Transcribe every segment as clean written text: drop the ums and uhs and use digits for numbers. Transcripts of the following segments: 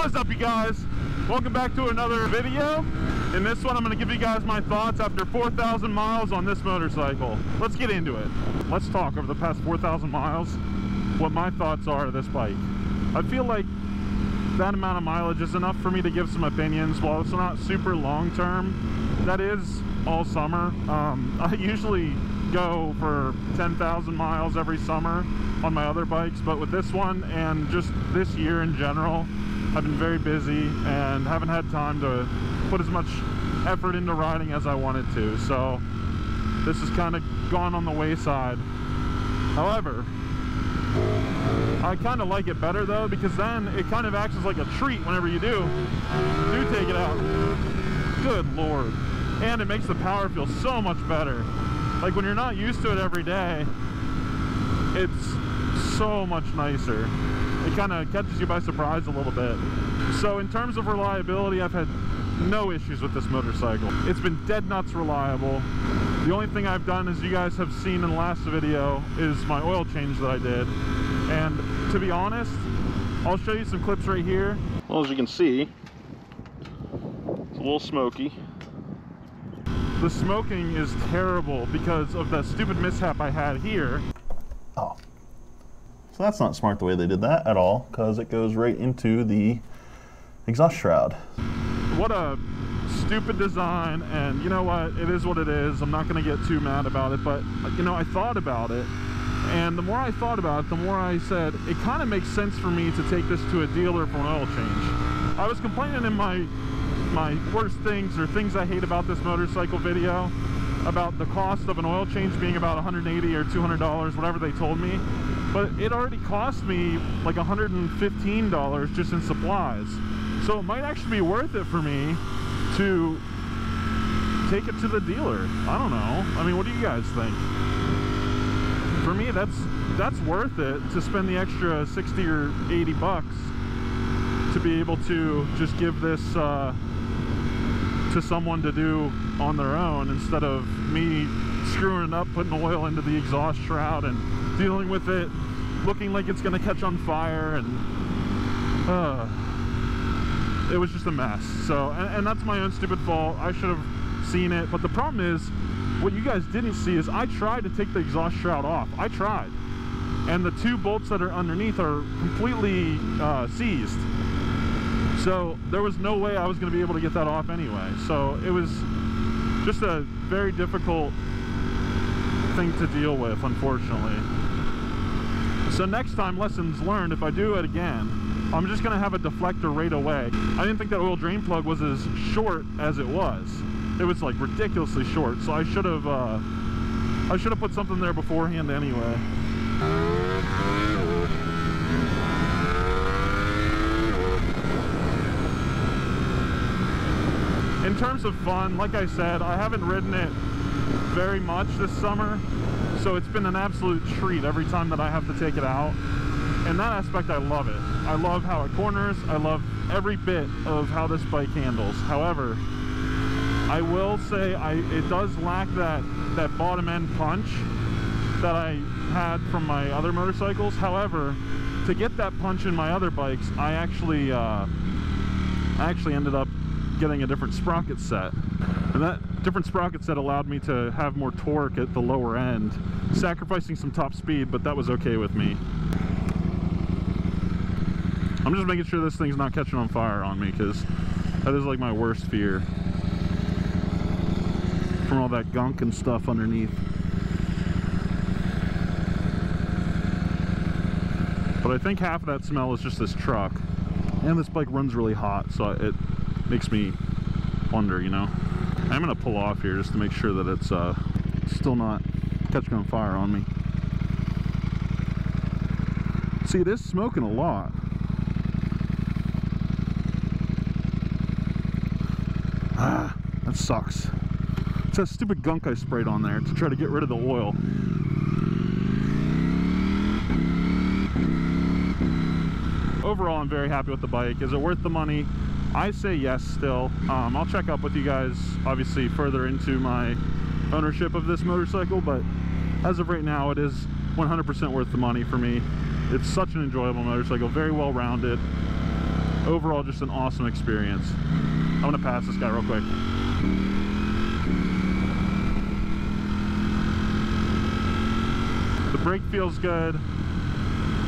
What is up, you guys? Welcome back to another video. In this one, I'm going to give you guys my thoughts after 4,000 miles on this motorcycle. Let's get into it. Let's talk over the past 4,000 miles, what my thoughts are of this bike. I feel like that amount of mileage is enough for me to give some opinions. While it's not super long term, that is all summer. I usually go for 10,000 miles every summer on my other bikes, but with this one and just this year in general, I've been very busy and haven't had time to put as much effort into riding as I wanted to, so this has kind of gone on the wayside. However, I kind of like it better though, because then it kind of acts as like a treat whenever you do take it out. Good Lord. And it makes the power feel so much better. Like when you're not used to it every day, it's so much nicer. It kind of catches you by surprise a little bit. So in terms of reliability, I've had no issues with this motorcycle. It's been dead nuts reliable. The only thing I've done, as you guys have seen in the last video, is my oil change that I did. And to be honest, I'll show you some clips right here. Well, as you can see, it's a little smoky. The smoking is terrible because of that stupid mishap I had here. Oh. So that's not smart the way they did that at all, because it goes right into the exhaust shroud. What a stupid design, and you know what? It is what it is. I'm not going to get too mad about it, but you know, I thought about it, and the more I thought about it, the more I said, it kind of makes sense for me to take this to a dealer for an oil change. I was complaining in my worst things or things I hate about this motorcycle video about the cost of an oil change being about $180 or $200, whatever they told me, but it already cost me like $115 just in supplies. So it might actually be worth it for me to take it to the dealer. I don't know. I mean, what do you guys think? For me, that's worth it, to spend the extra 60 or 80 bucks to be able to just give this to someone to do on their own, instead of me screwing it up, putting oil into the exhaust shroud and dealing with it looking like it's gonna catch on fire, and it was just a mess. So, and that's my own stupid fault. I should have seen it, but the problem is, what you guys didn't see is I tried to take the exhaust shroud off. I tried, and the two bolts that are underneath are completely seized. So there was no way I was going to be able to get that off anyway. So it was just a very difficult thing to deal with, unfortunately. So next time, lessons learned, if I do it again, I'm just going to have a deflector right away. I didn't think that oil drain plug was as short as it was. It was like ridiculously short, so I should have put something there beforehand anyway. In terms of fun, like I said, I haven't ridden it very much this summer, so it's been an absolute treat every time that I have to take it out. In that aspect, I love it. I love how it corners. I love every bit of how this bike handles. However, I will say it does lack that bottom end punch that I had from my other motorcycles. However, to get that punch in my other bikes, I actually ended up getting a different sprocket set, and that different sprocket set allowed me to have more torque at the lower end, sacrificing some top speed, but that was okay with me. I'm just making sure this thing's not catching on fire on me, because that is like my worst fear, from all that gunk and stuff underneath. But I think half of that smell is just this truck, and this bike runs really hot, so it makes me wonder, you know. I'm gonna pull off here just to make sure that it's still not catching on fire on me. See, it is smoking a lot. Ah, that sucks. It's that stupid gunk I sprayed on there to try to get rid of the oil. Overall, I'm very happy with the bike. Is it worth the money? I say yes still. I'll check up with you guys, obviously, further into my ownership of this motorcycle, but as of right now, it is 100% worth the money for me. It's such an enjoyable motorcycle, very well rounded. overall, just an awesome experience. I'm gonna pass this guy real quick. The brake feels good.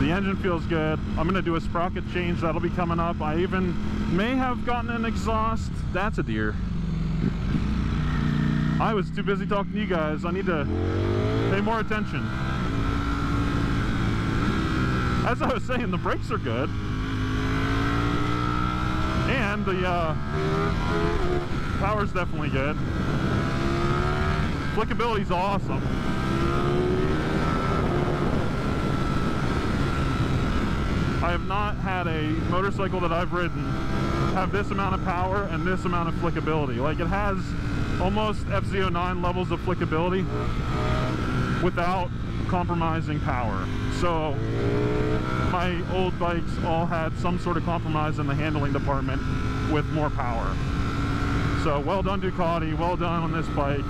The engine feels good. I'm gonna do a sprocket change. That'll be coming up. I even may have gotten an exhaust. That's a deer. I was too busy talking to you guys. I need to pay more attention. As I was saying, the brakes are good. And the power's definitely good. Flickability's awesome. I have not had a motorcycle that I've ridden have this amount of power and this amount of flickability. Like, it has almost FZ09 levels of flickability without compromising power. So my old bikes all had some sort of compromise in the handling department with more power. So well done, Ducati, well done on this bike.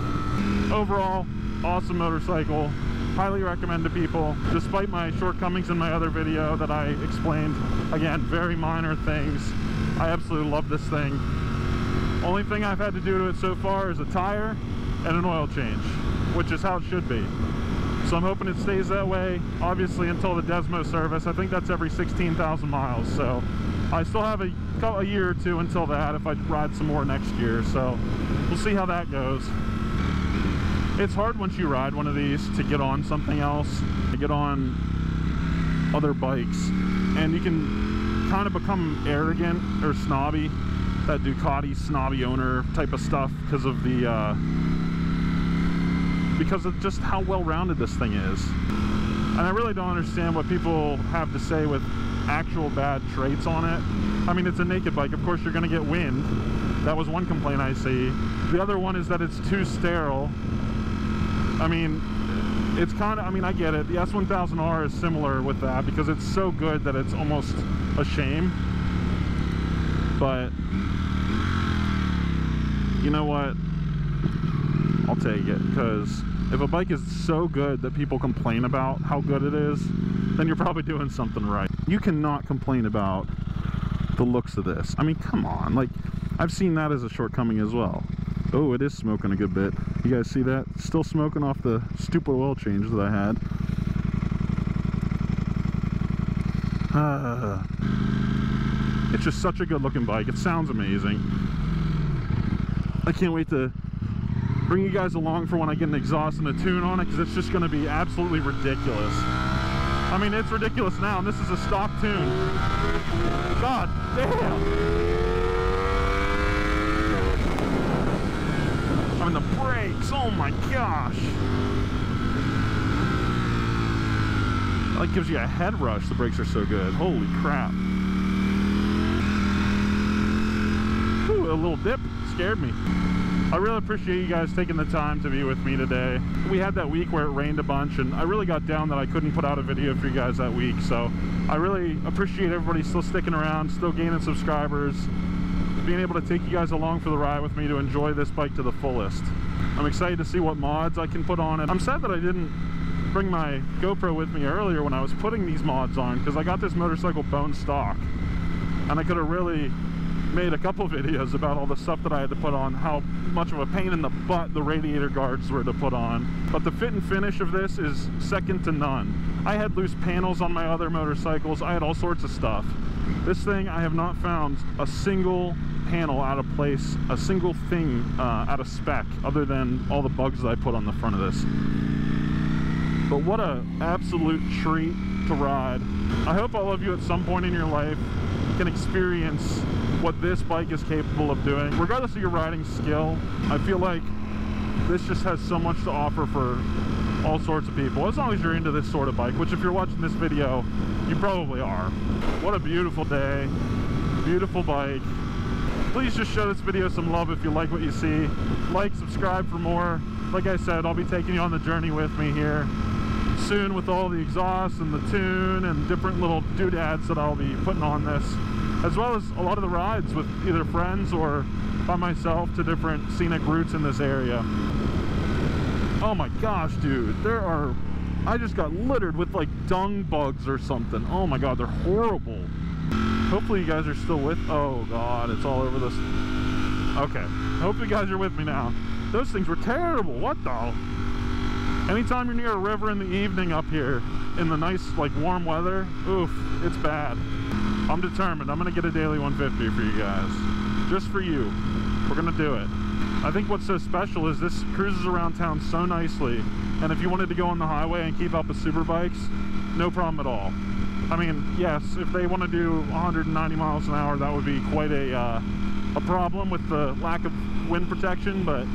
Overall, awesome motorcycle. Highly recommend to people, despite my shortcomings in my other video that I explained. Again, very minor things. I absolutely love this thing. Only thing I've had to do to it so far is a tire and an oil change, which is how it should be. So I'm hoping it stays that way, obviously, until the Desmo service. I think that's every 16,000 miles. So I still have a year or two until that, if I ride some more next year. So we'll see how that goes. It's hard once you ride one of these to get on something else, to get on other bikes, and you can kind of become arrogant or snobby, that Ducati snobby owner type of stuff, because of the because of just how well-rounded this thing is. And I really don't understand what people have to say with actual bad traits on it. I mean, it's a naked bike, of course you're going to get wind. That was one complaint I see. The other one is that it's too sterile. I mean, it's kind of, I mean, I get it. The S1000R is similar with that because it's so good that it's almost a shame. But you know what? I'll take it, because if a bike is so good that people complain about how good it is, then you're probably doing something right. You cannot complain about the looks of this. I mean, come on. Like, I've seen that as a shortcoming as well. Oh, it is smoking a good bit. You guys see that? Still smoking off the stupid oil change that I had. It's just such a good looking bike. It sounds amazing. I can't wait to bring you guys along for when I get an exhaust and a tune on it, because it's just going to be absolutely ridiculous. I mean, it's ridiculous now, and this is a stock tune. God damn! I mean, the brakes, oh my gosh! That gives you a head rush, the brakes are so good. Holy crap. Ooh, a little dip scared me. I really appreciate you guys taking the time to be with me today. We had that week where it rained a bunch, and I really got down that I couldn't put out a video for you guys that week. So I really appreciate everybody still sticking around, still gaining subscribers, being able to take you guys along for the ride with me to enjoy this bike to the fullest. I'm excited to see what mods I can put on it. I'm sad that I didn't bring my GoPro with me earlier when I was putting these mods on, because I got this motorcycle bone stock, and I could have really made a couple videos about all the stuff that I had to put on, how much of a pain in the butt the radiator guards were to put on. But the fit and finish of this is second to none. I had loose panels on my other motorcycles. I had all sorts of stuff. This thing, I have not found a single panel out of place, a single thing out of spec, other than all the bugs that I put on the front of this. But what an absolute treat to ride. I hope all of you at some point in your life can experience what this bike is capable of doing. Regardless of your riding skill, I feel like this just has so much to offer for all sorts of people, as long as you're into this sort of bike, which if you're watching this video, you probably are. What a beautiful day, beautiful bike. Please just show this video some love if you like what you see. Like, subscribe for more. Like I said, I'll be taking you on the journey with me here soon with all the exhausts and the tune and different little doodads that I'll be putting on this, as well as a lot of the rides with either friends or by myself to different scenic routes in this area. Oh my gosh, dude, I just got littered with like dung bugs or something. Oh my god, they're horrible. Hopefully you guys are still with, oh God, it's all over this. Okay, hopefully you guys are with me now. Those things were terrible, what the? Anytime you're near a river in the evening up here, in the nice, like, warm weather, oof, it's bad. I'm determined, I'm gonna get a daily 150 for you guys. Just for you, we're gonna do it. I think what's so special is this cruises around town so nicely, and if you wanted to go on the highway and keep up with super bikes, no problem at all. I mean, yes, if they want to do 190 miles an hour, that would be quite a problem with the lack of wind protection, but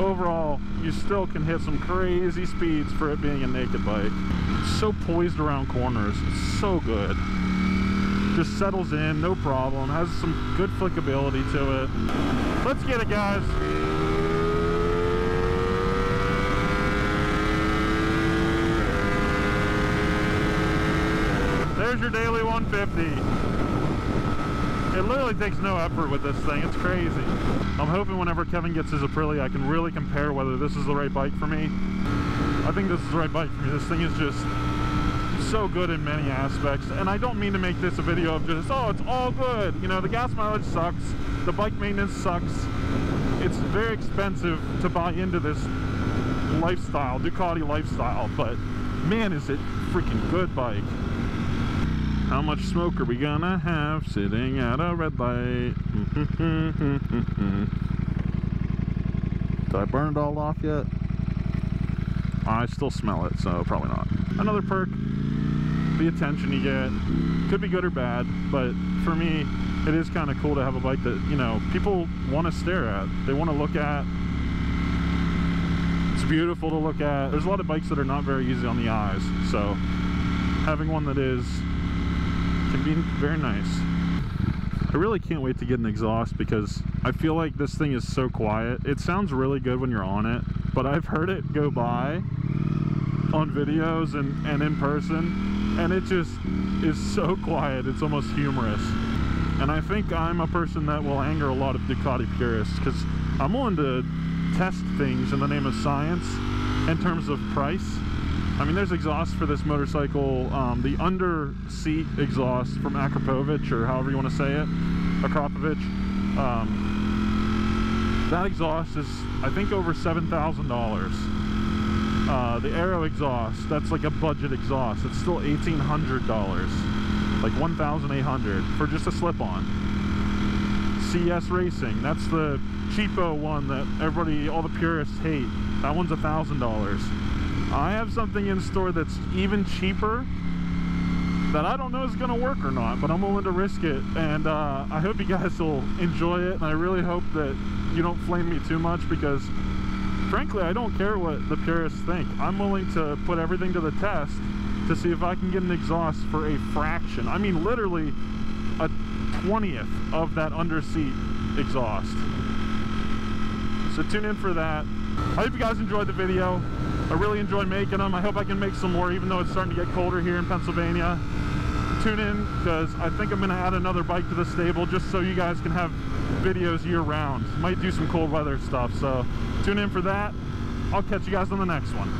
overall, you still can hit some crazy speeds for it being a naked bike. It's so poised around corners, it's so good. Just settles in, no problem, has some good flickability to it. Let's get it, guys. There's your daily 150. It literally takes no effort with this thing, it's crazy. I'm hoping whenever Kevin gets his Aprilia, I can really compare whether this is the right bike for me. I think this is the right bike for me. This thing is just so good in many aspects, and I don't mean to make this a video of just, oh, it's all good. You know, the gas mileage sucks, the bike maintenance sucks. It's very expensive to buy into this lifestyle, Ducati lifestyle, but man, is it freaking good bike. How much smoke are we gonna have sitting at a red light? Did I burn it all off yet? I still smell it, so probably not. Another perk, the attention you get. Could be good or bad, but for me, it is kind of cool to have a bike that, you know, people want to stare at. They want to look at. It's beautiful to look at. There's a lot of bikes that are not very easy on the eyes, so having one that is can be very nice. I really can't wait to get an exhaust because I feel like this thing is so quiet. It sounds really good when you're on it, but I've heard it go by on videos and in person, and it just is so quiet, it's almost humorous. And I think I'm a person that will anger a lot of Ducati purists because I'm willing to test things in the name of science in terms of price. I mean, there's exhaust for this motorcycle, the under seat exhaust from Akrapovic, or however you want to say it, Akrapovic. That exhaust is, I think, over $7,000. The Aero exhaust, that's like a budget exhaust. It's still $1,800, like $1,800 for just a slip-on. CS Racing, that's the cheapo one that everybody, all the purists hate. That one's $1,000. I have something in store that's even cheaper that I don't know is going to work or not, but I'm willing to risk it, and I hope you guys will enjoy it, and I really hope that you don't flame me too much because frankly I don't care what the purists think. I'm willing to put everything to the test to see if I can get an exhaust for a fraction, I mean literally a 20th of that under seat exhaust. So tune in for that. I hope you guys enjoyed the video. I really enjoy making them. I hope I can make some more even though it's starting to get colder here in Pennsylvania. Tune in because I think I'm going to add another bike to the stable just so you guys can have videos year round. Might do some cold weather stuff, so tune in for that. I'll catch you guys on the next one.